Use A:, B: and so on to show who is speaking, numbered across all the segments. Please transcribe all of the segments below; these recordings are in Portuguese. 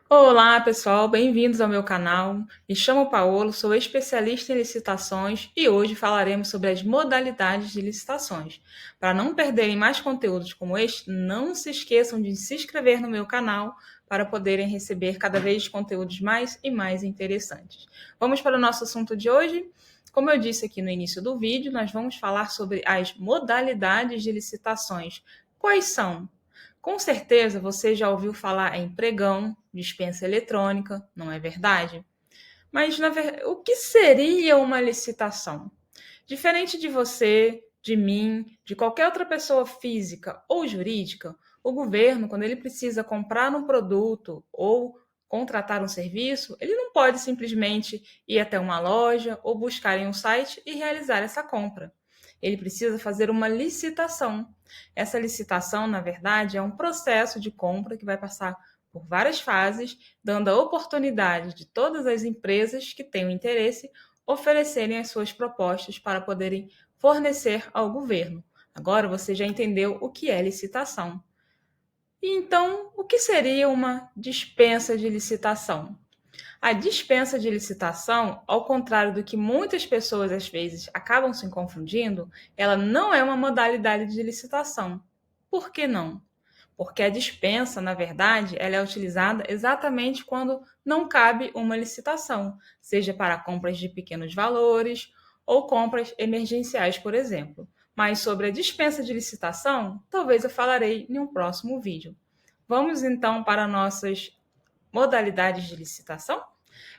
A: Olá, pessoal, bem-vindos ao meu canal. Me chamo Paolo, sou especialista em licitações e hoje falaremos sobre as modalidades de licitações. Para não perderem mais conteúdos como este, não se esqueçam de se inscrever no meu canal para poderem receber cada vez conteúdos mais e mais interessantes. Vamos para o nosso assunto de hoje. Como eu disse aqui no início do vídeo, nós vamos falar sobre as modalidades de licitações. Quais são? Com certeza você já ouviu falar em pregão, dispensa eletrônica, não é verdade? Mas o que seria uma licitação? Diferente de você, de mim, de qualquer outra pessoa física ou jurídica, o governo, quando ele precisa comprar um produto ou contratar um serviço, ele não pode simplesmente ir até uma loja ou buscar em um site e realizar essa compra. Ele precisa fazer uma licitação. Essa licitação, na verdade, é um processo de compra que vai passar por várias fases, dando a oportunidade de todas as empresas que tenham interesse oferecerem as suas propostas para poderem fornecer ao governo. Agora você já entendeu o que é licitação. E então, o que seria uma dispensa de licitação? A dispensa de licitação, ao contrário do que muitas pessoas às vezes acabam se confundindo, ela não é uma modalidade de licitação. Por que não? Porque a dispensa, na verdade, ela é utilizada exatamente quando não cabe uma licitação, seja para compras de pequenos valores ou compras emergenciais, por exemplo. Mas sobre a dispensa de licitação, talvez eu falarei em um próximo vídeo. Vamos então para nossas modalidades de licitação?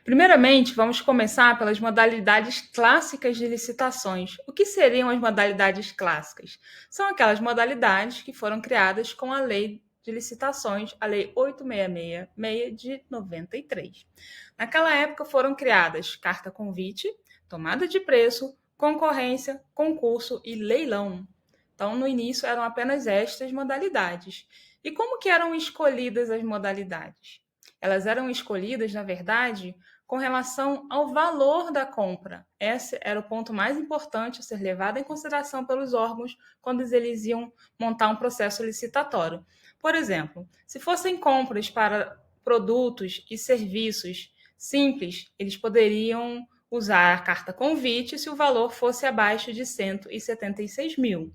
A: Primeiramente, vamos começar pelas modalidades clássicas de licitações. O que seriam as modalidades clássicas? São aquelas modalidades que foram criadas com a Lei de Licitações, a Lei 8666 de 93. Naquela época foram criadas carta convite, tomada de preço, concorrência, concurso e leilão. Então, no início eram apenas estas modalidades. E como que eram escolhidas as modalidades? Elas eram escolhidas, na verdade, com relação ao valor da compra. Esse era o ponto mais importante a ser levado em consideração pelos órgãos quando eles iam montar um processo licitatório. Por exemplo, se fossem compras para produtos e serviços simples, eles poderiam usar a carta convite se o valor fosse abaixo de 176 mil.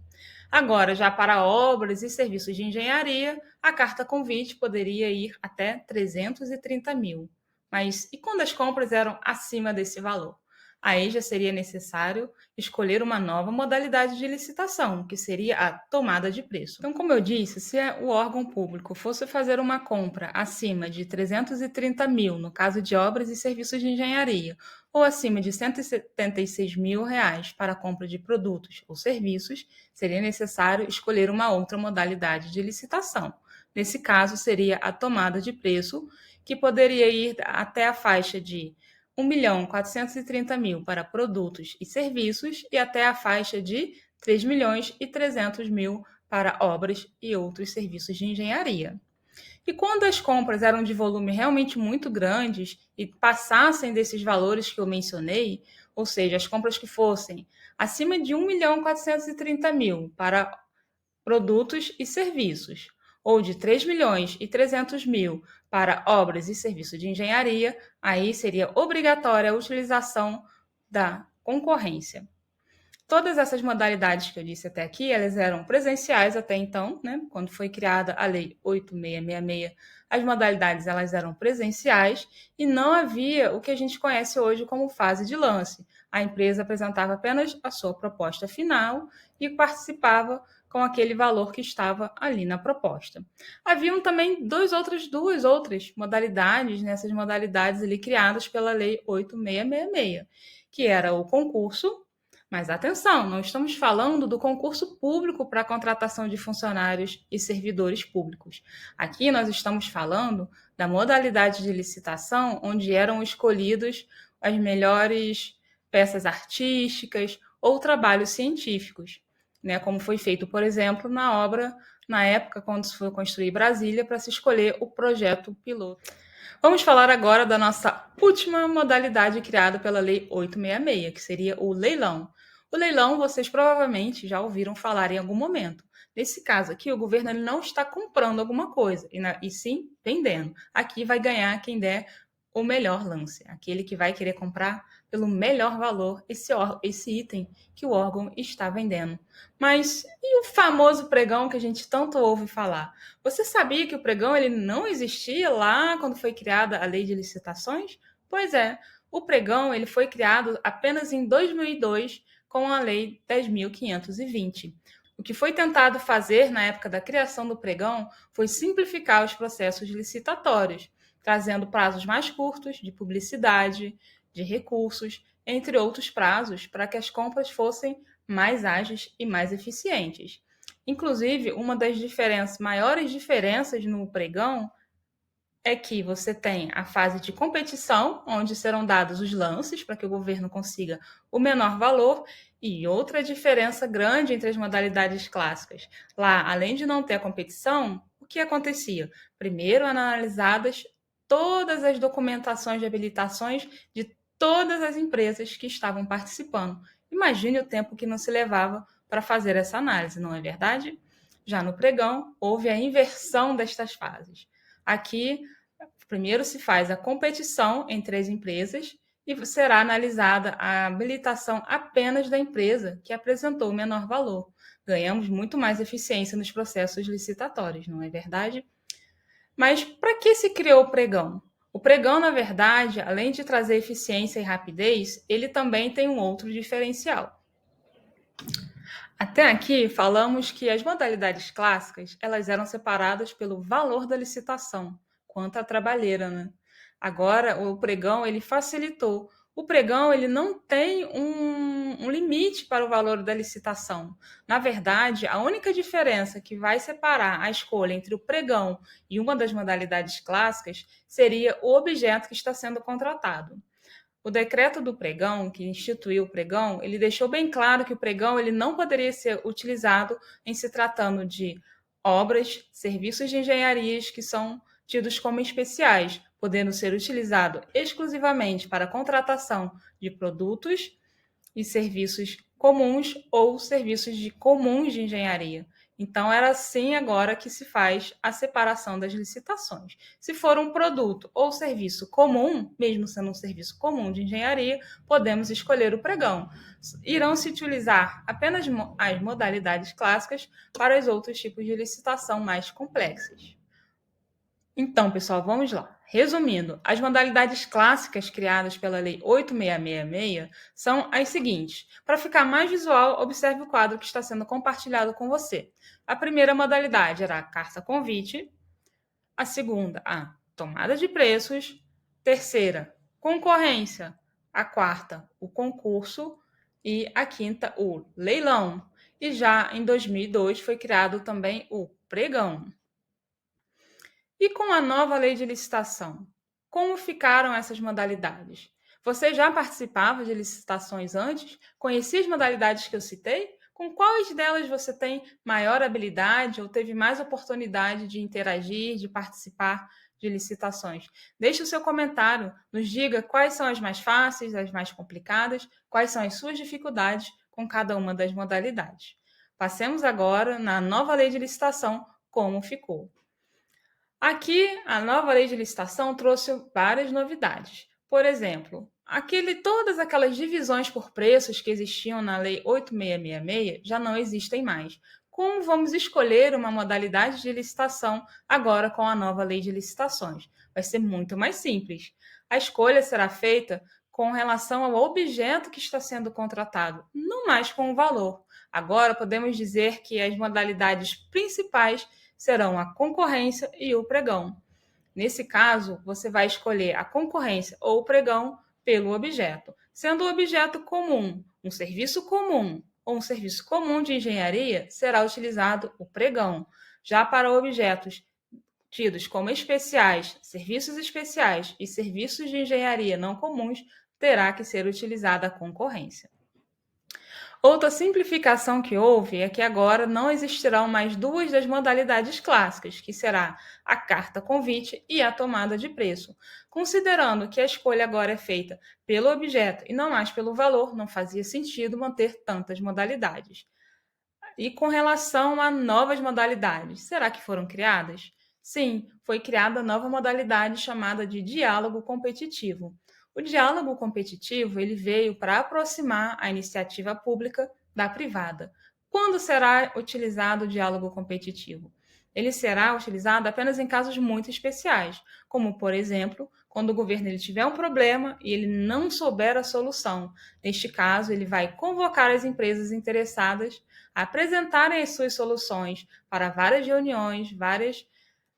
A: Agora, já para obras e serviços de engenharia, a carta convite poderia ir até 330 mil. Mas e quando as compras eram acima desse valor? Aí já seria necessário escolher uma nova modalidade de licitação, que seria a tomada de preço. Então, como eu disse, se o órgão público fosse fazer uma compra acima de 330 mil, no caso de obras e serviços de engenharia, ou acima de 176 mil reais para a compra de produtos ou serviços, seria necessário escolher uma outra modalidade de licitação. Nesse caso, seria a tomada de preço, que poderia ir até a faixa de 1.430.000 para produtos e serviços e até a faixa de 3.300.000 para obras e outros serviços de engenharia. E quando as compras eram de volume realmente muito grandes e passassem desses valores que eu mencionei, ou seja, as compras que fossem acima de 1.430.000 para produtos e serviços, ou de 3.300.000 para obras e serviços de engenharia, aí seria obrigatória a utilização da concorrência. Todas essas modalidades que eu disse até aqui, elas eram presenciais até então, né? Quando foi criada a Lei 8666, as modalidades elas eram presenciais e não havia o que a gente conhece hoje como fase de lance. A empresa apresentava apenas a sua proposta final e participava com aquele valor que estava ali na proposta. Haviam também duas outras modalidades, nessas modalidades ali criadas pela Lei 8666, que era o concurso. Mas atenção, não estamos falando do concurso público para a contratação de funcionários e servidores públicos. Aqui nós estamos falando da modalidade de licitação onde eram escolhidos as melhores peças artísticas ou trabalhos científicos, né? Como foi feito, por exemplo, na obra, na época, quando se foi construir Brasília, para se escolher o projeto piloto. Vamos falar agora da nossa última modalidade criada pela Lei 866, que seria o leilão. O leilão, vocês provavelmente já ouviram falar em algum momento. Nesse caso aqui, o governo ele não está comprando alguma coisa, e sim vendendo. Aqui vai ganhar quem der o melhor lance, aquele que vai querer comprar pelo melhor valor esse item que o órgão está vendendo. Mas e o famoso pregão que a gente tanto ouve falar? Você sabia que o pregão ele não existia lá quando foi criada a Lei de Licitações? Pois é, o pregão ele foi criado apenas em 2002 com a Lei 10.520. O que foi tentado fazer na época da criação do pregão foi simplificar os processos licitatórios, trazendo prazos mais curtos de publicidade, de recursos, entre outros prazos, para que as compras fossem mais ágeis e mais eficientes. Inclusive, uma das maiores diferenças no pregão é que você tem a fase de competição, onde serão dados os lances para que o governo consiga o menor valor, e outra diferença grande entre as modalidades clássicas. Lá, além de não ter a competição, o que acontecia? Primeiro, analisadas todas as documentações de habilitações de todas as empresas que estavam participando. Imagine o tempo que não se levava para fazer essa análise, não é verdade? Já no pregão, houve a inversão destas fases. Aqui, primeiro se faz a competição entre as empresas e será analisada a habilitação apenas da empresa que apresentou o menor valor. Ganhamos muito mais eficiência nos processos licitatórios, não é verdade? Mas para que se criou o pregão? O pregão, na verdade, além de trazer eficiência e rapidez, ele também tem um outro diferencial. Até aqui falamos que as modalidades clássicas elas eram separadas pelo valor da licitação, quanto à trabalheira, né? Agora o pregão ele facilitou. O pregão ele não tem um limite para o valor da licitação. Na verdade, a única diferença que vai separar a escolha entre o pregão e uma das modalidades clássicas seria o objeto que está sendo contratado. O decreto do pregão, que instituiu o pregão, ele deixou bem claro que o pregão ele não poderia ser utilizado em se tratando de obras, serviços de engenharias que são tidos como especiais, podendo ser utilizado exclusivamente para a contratação de produtos e serviços comuns ou serviços comuns de engenharia. Então, era assim agora que se faz a separação das licitações. Se for um produto ou serviço comum, mesmo sendo um serviço comum de engenharia, podemos escolher o pregão. Irão se utilizar apenas as modalidades clássicas para os outros tipos de licitação mais complexas. Então, pessoal, vamos lá. Resumindo, as modalidades clássicas criadas pela Lei 8.666 são as seguintes. Para ficar mais visual, observe o quadro que está sendo compartilhado com você. A primeira modalidade era a carta-convite, a segunda, a tomada de preços, terceira, concorrência, a quarta, o concurso e a quinta, o leilão. E já em 2002 foi criado também o pregão. E com a nova lei de licitação, como ficaram essas modalidades? Você já participava de licitações antes? Conhecia as modalidades que eu citei? Com quais delas você tem maior habilidade ou teve mais oportunidade de interagir, de participar de licitações? Deixe o seu comentário, nos diga quais são as mais fáceis, as mais complicadas, quais são as suas dificuldades com cada uma das modalidades. Passemos agora na nova lei de licitação, como ficou. Aqui, a nova lei de licitação trouxe várias novidades. Por exemplo, todas aquelas divisões por preços que existiam na Lei 8.666 já não existem mais. Como vamos escolher uma modalidade de licitação agora com a nova lei de licitações? Vai ser muito mais simples. A escolha será feita com relação ao objeto que está sendo contratado, não mais com o valor. Agora podemos dizer que as modalidades principais serão a concorrência e o pregão. Nesse caso, você vai escolher a concorrência ou o pregão pelo objeto. Sendo o objeto comum, um serviço comum ou um serviço comum de engenharia, será utilizado o pregão. Já para objetos tidos como especiais, serviços especiais e serviços de engenharia não comuns, terá que ser utilizada a concorrência. Outra simplificação que houve é que agora não existirão mais duas das modalidades clássicas, que será a carta-convite e a tomada de preço. Considerando que a escolha agora é feita pelo objeto e não mais pelo valor, não fazia sentido manter tantas modalidades. E com relação a novas modalidades, será que foram criadas? Sim, foi criada nova modalidade chamada de diálogo competitivo. O diálogo competitivo ele veio para aproximar a iniciativa pública da privada. Quando será utilizado o diálogo competitivo? Ele será utilizado apenas em casos muito especiais, como, por exemplo, quando o governo ele tiver um problema e ele não souber a solução. Neste caso, ele vai convocar as empresas interessadas apresentarem as suas soluções para várias reuniões, várias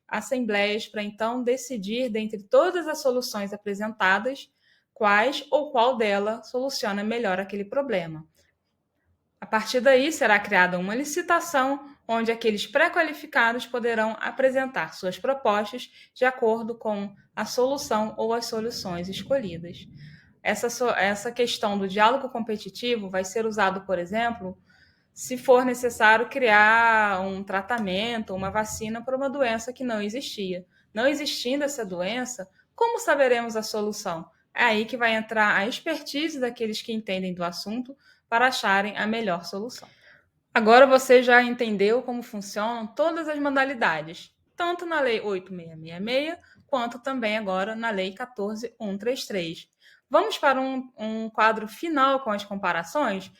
A: assembleias, para então decidir, dentre todas as soluções apresentadas, quais ou qual dela soluciona melhor aquele problema. A partir daí, será criada uma licitação onde aqueles pré-qualificados poderão apresentar suas propostas de acordo com a solução ou as soluções escolhidas. Essa questão do diálogo competitivo vai ser usado, por exemplo, se for necessário criar um tratamento, uma vacina para uma doença que não existia. Não existindo essa doença, como saberemos a solução? É aí que vai entrar a expertise daqueles que entendem do assunto para acharem a melhor solução. Agora você já entendeu como funcionam todas as modalidades, tanto na Lei 8666, quanto também agora na Lei 14.133. Vamos para um quadro final com as comparações?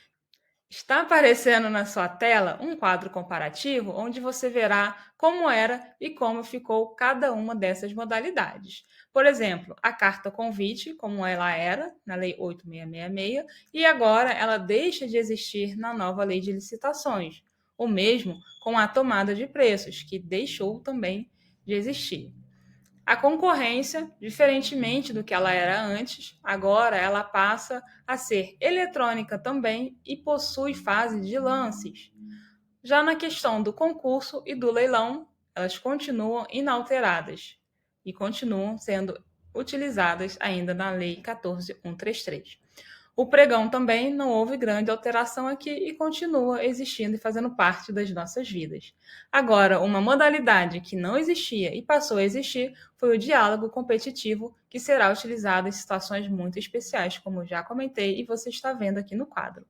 A: Está aparecendo na sua tela um quadro comparativo onde você verá como era e como ficou cada uma dessas modalidades. Por exemplo, a carta convite, como ela era na Lei 8666, e agora ela deixa de existir na nova Lei de Licitações. O mesmo com a tomada de preços, que deixou também de existir. A concorrência, diferentemente do que ela era antes, agora ela passa a ser eletrônica também e possui fase de lances. Já na questão do concurso e do leilão, elas continuam inalteradas e continuam sendo utilizadas ainda na Lei 14.133. O pregão também não houve grande alteração aqui e continua existindo e fazendo parte das nossas vidas. Agora, uma modalidade que não existia e passou a existir foi o diálogo competitivo, que será utilizado em situações muito especiais, como já comentei e você está vendo aqui no quadro.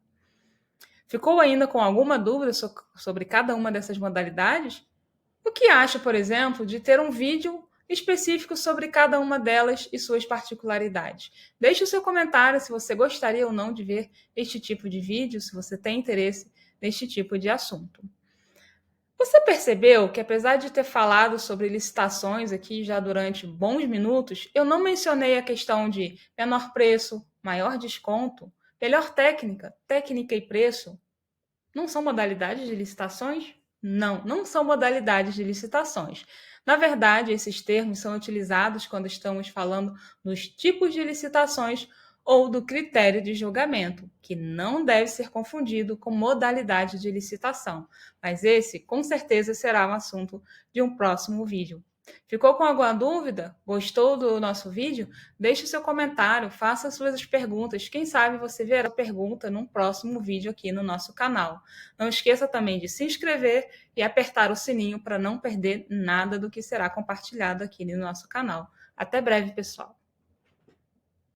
A: Ficou ainda com alguma dúvida sobre cada uma dessas modalidades? O que acha, por exemplo, de ter um vídeo específico sobre cada uma delas e suas particularidades? Deixe o seu comentário se você gostaria ou não de ver este tipo de vídeo, se você tem interesse neste tipo de assunto. Você percebeu que, apesar de ter falado sobre licitações aqui já durante bons minutos, eu não mencionei a questão de menor preço, maior desconto, melhor técnica, técnica e preço? Não são modalidades de licitações? Não, não são modalidades de licitações. Na verdade, esses termos são utilizados quando estamos falando dos tipos de licitações ou do critério de julgamento, que não deve ser confundido com modalidade de licitação. Mas esse, com certeza, será um assunto de um próximo vídeo. Ficou com alguma dúvida? Gostou do nosso vídeo? Deixe o seu comentário, faça suas perguntas. Quem sabe você verá a pergunta num próximo vídeo aqui no nosso canal. Não esqueça também de se inscrever e apertar o sininho para não perder nada do que será compartilhado aqui no nosso canal. Até breve, pessoal!